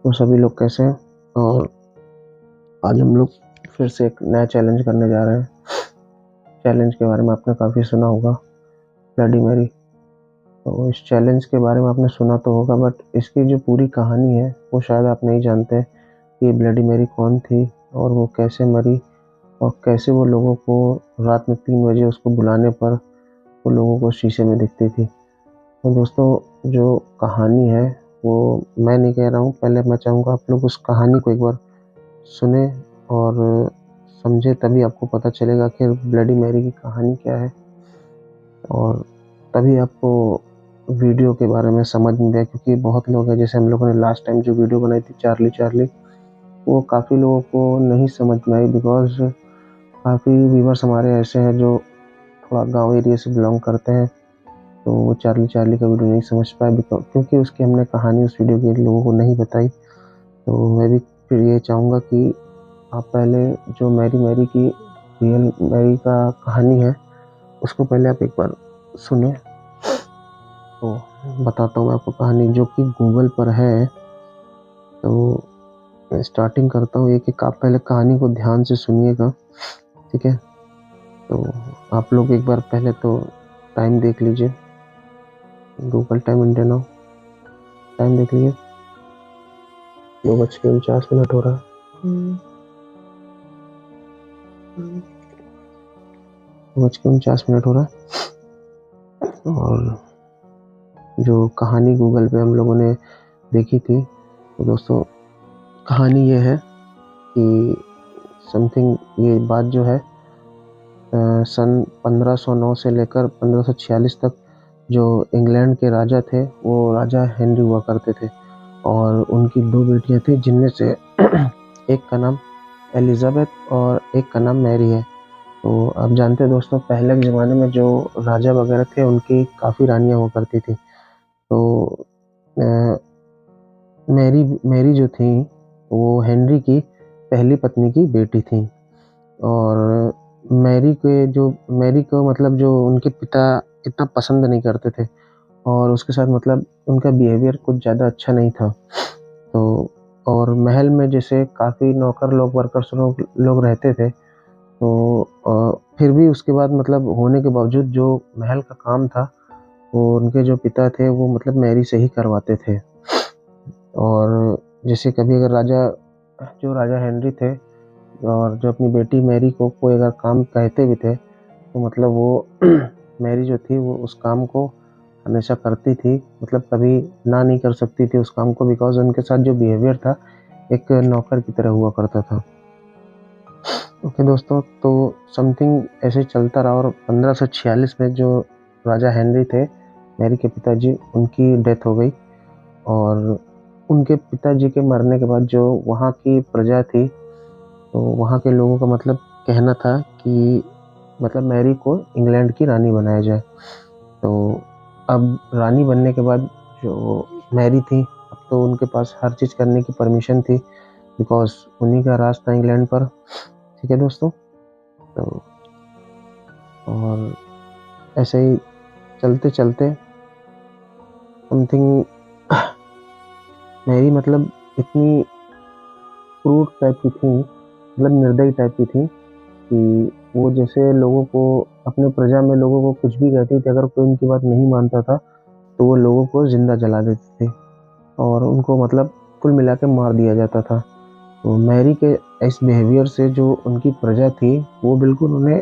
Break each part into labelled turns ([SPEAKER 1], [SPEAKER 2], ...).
[SPEAKER 1] तो सभी लोग कैसे हैं? और आज हम लोग फिर से एक नया चैलेंज करने जा रहे हैं। चैलेंज के बारे में आपने काफ़ी सुना होगा, ब्लडी मैरी। तो इस चैलेंज के बारे में आपने सुना तो होगा, बट इसकी जो पूरी कहानी है वो शायद आप नहीं जानते कि ब्लडी मैरी कौन थी और वो कैसे मरी और कैसे वो लोगों को रात में 3 बजे उसको बुलाने पर वो लोगों को शीशे में दिखती थी। तो दोस्तों, जो कहानी है वो मैं नहीं कह रहा हूँ, पहले मैं चाहूँगा आप लोग उस कहानी को एक बार सुने और समझे, तभी आपको पता चलेगा कि ब्लडी मैरी की कहानी क्या है और तभी आपको वीडियो के बारे में समझ में आए। क्योंकि बहुत लोग हैं, जैसे हम लोगों ने लास्ट टाइम जो वीडियो बनाई थी चार्ली चार्ली, वो काफ़ी लोगों को नहीं समझ में आई, बिकॉज काफ़ी व्यूवर्स हमारे ऐसे हैं जो थोड़ा गांव एरिया से बिलोंग करते हैं, तो वो चार्ली चार्ली का वीडियो नहीं समझ पाए क्योंकि उसकी हमने कहानी उस वीडियो के लोगों को नहीं बताई। तो मैं भी फिर ये चाहूँगा कि आप पहले जो मैरी मैरी की रियल मैरी का कहानी है उसको पहले आप एक बार सुने। तो बताता हूँ मैं आपको कहानी, जो कि गूगल पर है। तो मैं स्टार्टिंग करता हूँ, एक एक आप पहले कहानी को ध्यान से सुनिएगा, ठीक है? तो आप लोग एक बार पहले तो टाइम देख लीजिए, Google time India now time देख लीजिए, 2:49 हो रहा है। 2:49 हो रहा है। और जो कहानी गूगल पे हम लोगों ने देखी थी, तो दोस्तों कहानी ये है कि समथिंग ये बात जो है सन 1509 से लेकर 1546 तक जो इंग्लैंड के राजा थे वो राजा हेनरी हुआ करते थे और उनकी 2 बेटियां थी, जिनमें से एक का नाम एलिजाबेथ और एक का नाम मैरी है। तो आप जानते हैं दोस्तों, पहले के ज़माने में जो राजा वगैरह थे उनकी काफ़ी रानियां हुआ करती थी। तो अ, मैरी मैरी जो थी वो हेनरी की पहली पत्नी की बेटी थी। और मैरी को मतलब जो उनके पिता इतना पसंद नहीं करते थे और उसके साथ मतलब उनका बिहेवियर कुछ ज़्यादा अच्छा नहीं था। तो और महल में जैसे काफ़ी नौकर लोग वर्कर्स लोग रहते थे, तो फिर भी उसके बाद मतलब होने के बावजूद जो महल का काम था वो उनके जो पिता थे वो मतलब मैरी से ही करवाते थे। और जैसे कभी अगर जो राजा हेनरी थे और जो अपनी बेटी मैरी को कोई अगर काम कहते भी थे, तो मतलब वो मैरी जो थी वो उस काम को हमेशा करती थी, मतलब कभी ना नहीं कर सकती थी उस काम को, बिकॉज उनके साथ जो बिहेवियर था एक नौकर की तरह हुआ करता था। ओके दोस्तों, तो समथिंग ऐसे चलता रहा और 1546 में जो राजा हेनरी थे, मैरी के पिताजी, उनकी डेथ हो गई। और उनके पिताजी के मरने के बाद जो वहाँ की प्रजा थी, तो वहाँ के लोगों का मतलब कहना था कि मतलब मैरी को इंग्लैंड की रानी बनाया जाए। तो अब रानी बनने के बाद जो मैरी थी, अब तो उनके पास हर चीज़ करने की परमिशन थी, बिकॉज उन्हीं का राज था इंग्लैंड पर। ठीक है दोस्तों, तो और ऐसे ही चलते चलते समथिंग मैरी मतलब इतनी क्रूर टाइप की थी, मतलब निर्दयी टाइप की थी कि वो जैसे लोगों को, अपने प्रजा में लोगों को कुछ भी कहती थी, अगर कोई उनकी बात नहीं मानता था तो वो लोगों को जिंदा जला देते थे और उनको मतलब कुल मिला के मार दिया जाता था। तो मैरी के इस बिहेवियर से जो उनकी प्रजा थी वो बिल्कुल उन्हें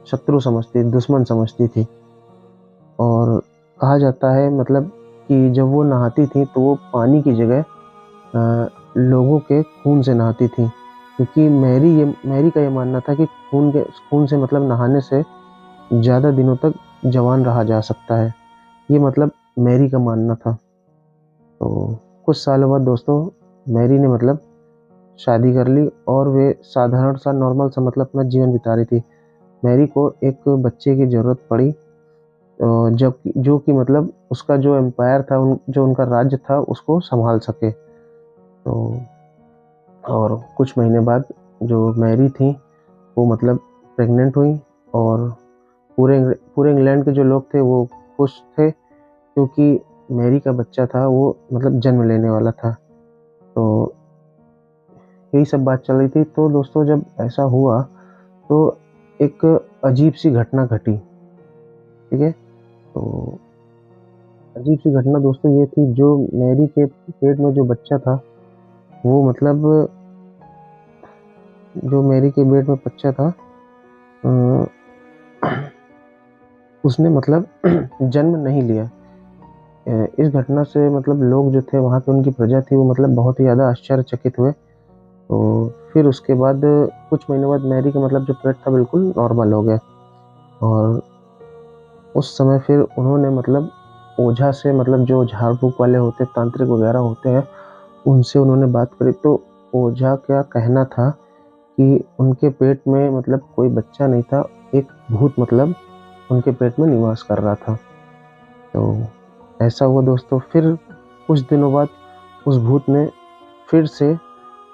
[SPEAKER 1] शत्रु समझती, दुश्मन समझती थी। और कहा जाता है मतलब कि जब वो नहाती थी तो वो पानी की जगह लोगों के खून से नहाती थी, क्योंकि मैरी का ये मानना था कि खून से मतलब नहाने से ज़्यादा दिनों तक जवान रहा जा सकता है। ये मतलब मैरी का मानना था। तो कुछ सालों बाद दोस्तों मैरी ने मतलब शादी कर ली और वे साधारण सा नॉर्मल सा मतलब अपना जीवन बिता रही थी। मैरी को एक बच्चे की ज़रूरत पड़ी, जब जो कि मतलब उसका जो एम्पायर था, जो उनका राज्य था उसको संभाल सके। तो और कुछ महीने बाद जो मैरी थी वो मतलब प्रेग्नेंट हुई और पूरे पूरे इंग्लैंड के जो लोग थे वो खुश थे, क्योंकि मैरी का बच्चा था वो मतलब जन्म लेने वाला था। तो यही सब बात चल रही थी। तो दोस्तों जब ऐसा हुआ तो एक अजीब सी घटना घटी, ठीक है। तो अजीब सी घटना दोस्तों ये थी, जो मैरी के पेट में जो बच्चा था वो मतलब जो मैरी के पेट में बच्चा था अ, उसने मतलब जन्म नहीं लिया। इस घटना से मतलब लोग जो थे वहाँ पे, उनकी प्रजा थी, वो मतलब बहुत ही ज़्यादा आश्चर्यचकित हुए। तो फिर उसके बाद कुछ महीनों बाद मैरी का मतलब जो पेट था बिल्कुल नॉर्मल हो गया। और उस समय फिर उन्होंने मतलब ओझा से, मतलब जो झाड़ फूक वाले होते, तांत्रिक वगैरह होते हैं, उनसे उन्होंने बात करी। तो ओझा का कहना था कि उनके पेट में मतलब कोई बच्चा नहीं था, एक भूत मतलब उनके पेट में निवास कर रहा था। तो ऐसा हुआ दोस्तों। फिर कुछ दिनों बाद उस भूत ने फिर से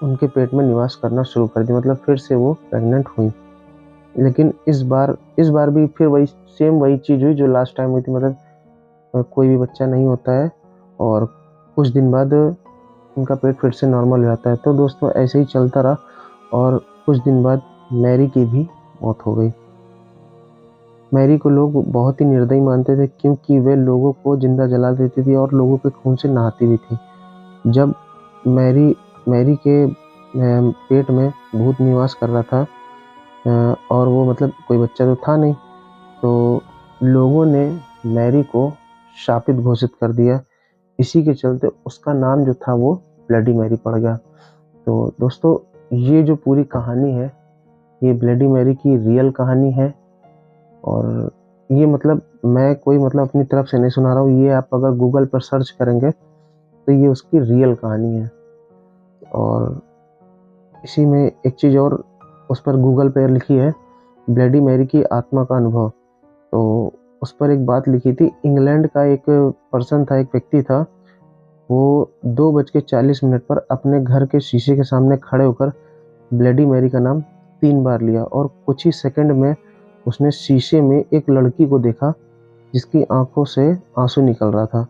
[SPEAKER 1] उनके पेट में निवास करना शुरू कर दिया, मतलब फिर से वो प्रेग्नेंट हुई। लेकिन इस बार भी फिर वही चीज़ हुई जो लास्ट टाइम हुई थी, मतलब कोई भी बच्चा नहीं होता है और कुछ दिन बाद उनका पेट फिर से नॉर्मल हो जाता है। तो दोस्तों ऐसे ही चलता रहा और कुछ दिन बाद मैरी की भी मौत हो गई। मैरी को लोग बहुत ही निर्दयी मानते थे, क्योंकि वे लोगों को जिंदा जला देती थी और लोगों के खून से नहाती भी थी। जब मैरी के पेट में भूत निवास कर रहा था और वो मतलब कोई बच्चा तो था नहीं, तो लोगों ने मैरी को शापित घोषित कर दिया। इसी के चलते उसका नाम जो था वो ब्लडी मैरी पड़ गया। तो दोस्तों ये जो पूरी कहानी है, ये ब्लडी मैरी की रियल कहानी है। और ये मतलब मैं कोई मतलब अपनी तरफ से नहीं सुना रहा हूँ, ये आप अगर गूगल पर सर्च करेंगे तो ये उसकी रियल कहानी है। और इसी में एक चीज़ और उस पर गूगल पर लिखी है, ब्लडी मैरी की आत्मा का अनुभव। तो उस पर एक बात लिखी थी, इंग्लैंड का एक पर्सन था, एक व्यक्ति था, वो 2:40 पर अपने घर के शीशे के सामने खड़े होकर ब्लडी मैरी का नाम 3 बार लिया और कुछ ही सेकंड में उसने शीशे में एक लड़की को देखा जिसकी आंखों से आंसू निकल रहा था।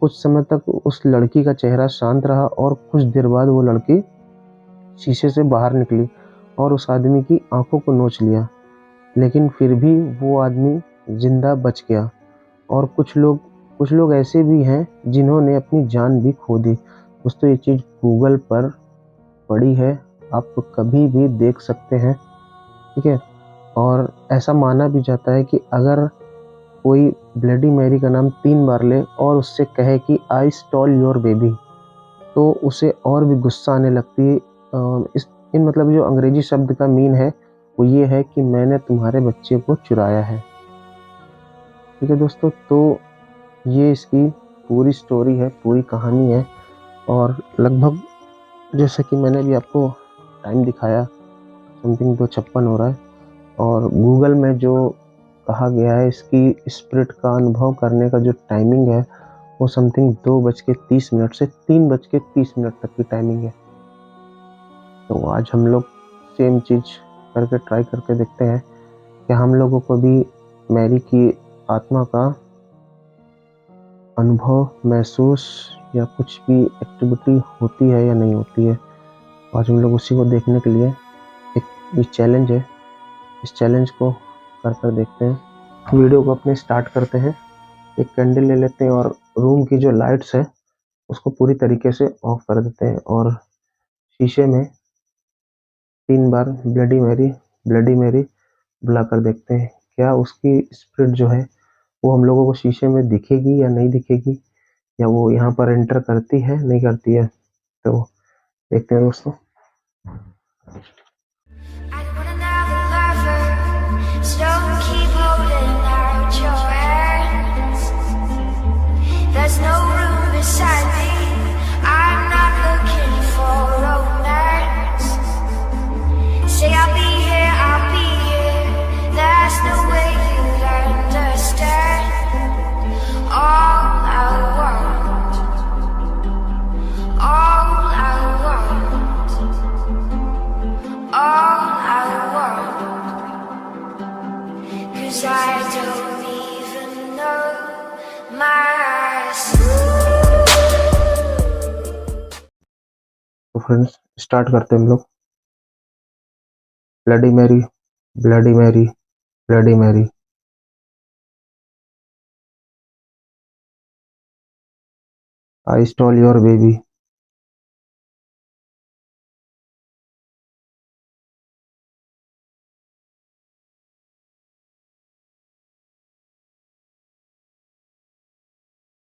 [SPEAKER 1] कुछ समय तक उस लड़की का चेहरा शांत रहा और कुछ देर बाद वो लड़की शीशे से बाहर निकली और उस आदमी की आंखों को नोच लिया, लेकिन फिर भी वो आदमी जिंदा बच गया। और कुछ लोग ऐसे भी हैं जिन्होंने अपनी जान भी खो दी। दोस्तों ये चीज़ गूगल पर पड़ी है, आप कभी भी देख सकते हैं, ठीक है। और ऐसा माना भी जाता है कि अगर कोई ब्लडी मैरी का नाम 3 बार ले और उससे कहे कि आई स्टॉल योर बेबी, तो उसे और भी गुस्सा आने लगती है। इन मतलब जो अंग्रेजी शब्द का मीन है वो ये है कि मैंने तुम्हारे बच्चे को चुराया है, ठीक है दोस्तों। तो ये इसकी पूरी स्टोरी है, पूरी कहानी है। और लगभग जैसे कि मैंने भी आपको टाइम दिखाया, समथिंग 2:56 हो रहा है। और गूगल में जो कहा गया है इसकी स्पिरिट का अनुभव करने का जो टाइमिंग है वो समथिंग 2:30 से 3:30 तक की टाइमिंग है। तो आज हम लोग सेम चीज़ करके ट्राई करके देखते हैं कि हम लोगों को भी मैरी की आत्मा का अनुभव, महसूस या कुछ भी एक्टिविटी होती है या नहीं होती है। आज हम लोग उसी को देखने के लिए एक चैलेंज है, इस चैलेंज को कर देखते हैं। वीडियो को अपने स्टार्ट करते हैं। एक कैंडल ले लेते हैं और रूम की जो लाइट्स है उसको पूरी तरीके से ऑफ कर देते हैं और शीशे में 3 बार ब्लडी मैरी बुलाकर देखते हैं क्या उसकी स्पिरिट जो है वो हम लोगों को शीशे में दिखेगी या नहीं दिखेगी, या वो यहाँ पर एंटर करती है नहीं करती है। तो देखते हैं दोस्तों।
[SPEAKER 2] There's no room beside me. I'm not looking for romance. Say I'll be here. There's no way you'd understand. All I want
[SPEAKER 1] friends start करते हैं हम लोग। Bloody Mary, bloody Mary, bloody Mary. I stole your baby.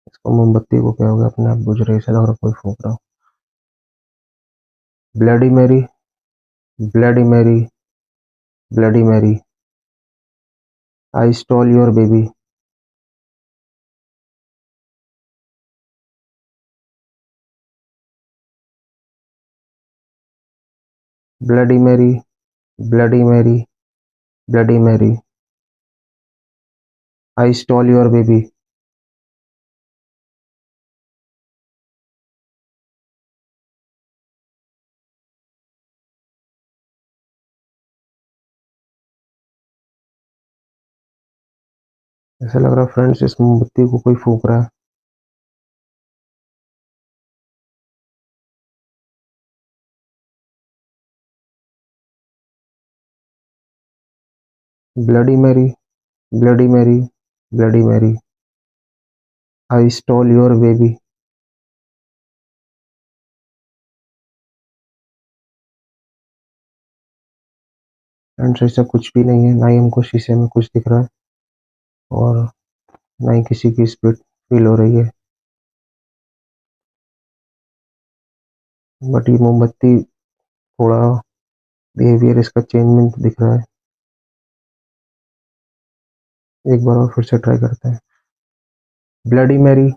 [SPEAKER 1] इसको मोमबत्ती को क्या हो गया, अपने आप बुझ रही है, शायद और कोई फूक रहा हो। Bloody Mary, bloody Mary, bloody Mary. I stole your baby. Bloody Mary, bloody Mary, bloody Mary. I stole your baby. ऐसा लग रहा है फ्रेंड्स इस मोमबत्ती को कोई फूक रहा है। Bloody Mary, bloody Mary, bloody Mary. I stole your baby. Friends ऐसा कुछ भी नहीं है, ना ही हमको शीशे में कुछ दिख रहा है और ना ही किसी की स्पीड फील हो रही है। बट ये मोमबत्ती थोड़ा बिहेवियर इसका चेंजमेंट दिख रहा है। एक बार और फिर से ट्राई करते हैं। Bloody Mary,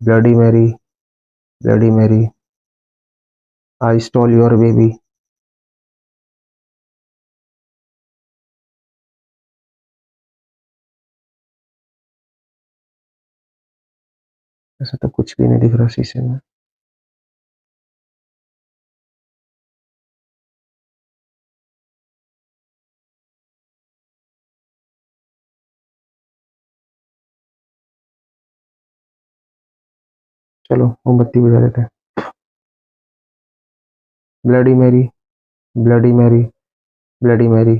[SPEAKER 1] bloody Mary, bloody Mary. I stole your baby. ऐसा तो कुछ भी नहीं दिख रहा शीशे में। चलो मोमबत्ती बुझा देते हैं। Bloody Mary, bloody Mary, bloody Mary.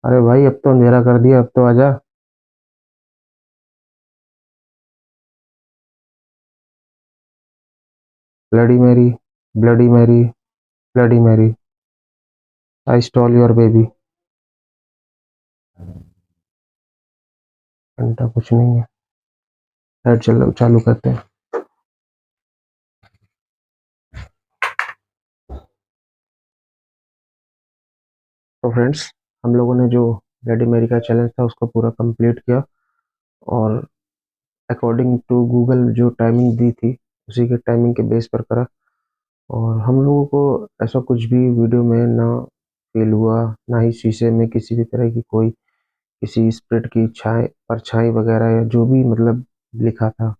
[SPEAKER 1] अरे भाई अब तो अंधेरा कर दिया, अब तो आजा। Bloody Mary, bloody Mary, bloody Mary. I stole your baby. घंटा कुछ नहीं है। लाइट चलो चालू करते हैं। तो फ्रेंड्स हम लोगों ने जो ब्लडी मैरी का चैलेंज था उसको पूरा कंप्लीट किया और अकॉर्डिंग टू गूगल जो टाइमिंग दी थी उसी के टाइमिंग के बेस पर करा। और हम लोगों को ऐसा कुछ भी वीडियो में ना फील हुआ, ना ही शीशे में किसी भी तरह की कोई किसी स्प्रिट की छाए परछाई वगैरह या जो भी मतलब लिखा था,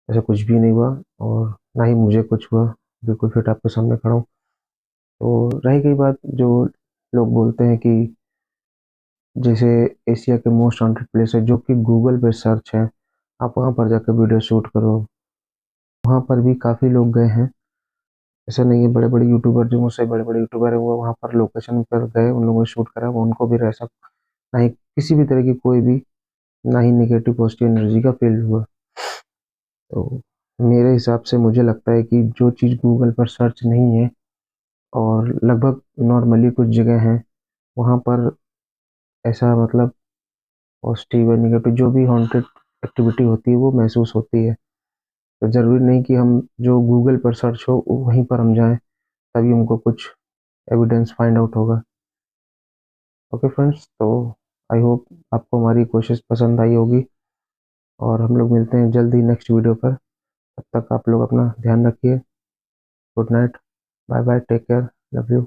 [SPEAKER 1] ऐसा कुछ भी नहीं हुआ और ना ही मुझे कुछ हुआ। बिल्कुल फिट आपके सामने खड़ा हूँ। तो रही गई बात जो लोग बोलते हैं कि जैसे एशिया के मोस्ट हॉन्टेड प्लेस है जो कि गूगल पे सर्च है, आप वहाँ पर जाकर वीडियो शूट करो। वहाँ पर भी काफ़ी लोग गए हैं। ऐसा नहीं है, बड़े बड़े यूट्यूबर जो मुझसे बड़े बड़े यूट्यूबर है वो वहाँ पर लोकेशन पर गए, उन लोगों ने शूट करा, वो उनको भी ऐसा ना ही किसी भी तरह की कोई भी ना ही नेगेटिव पॉजिटिव एनर्जी का फील हुआ। तो मेरे हिसाब से मुझे लगता है कि जो चीज़ गूगल पर सर्च नहीं है और लगभग नॉर्मली कुछ जगह हैं वहाँ पर ऐसा मतलब पॉजिटिव या नेगेटिव जो भी हॉन्टेड एक्टिविटी होती है वो महसूस होती है। तो ज़रूरी नहीं कि हम जो गूगल पर सर्च हो वहीं पर हम जाएं तभी हमको कुछ एविडेंस फाइंड आउट होगा। ओके फ्रेंड्स, तो आई होप आपको हमारी कोशिश पसंद आई होगी और हम लोग मिलते हैं जल्द ही नेक्स्ट वीडियो पर। तब तक आप लोग अपना ध्यान रखिए। Good night, bye bye, take care, love you.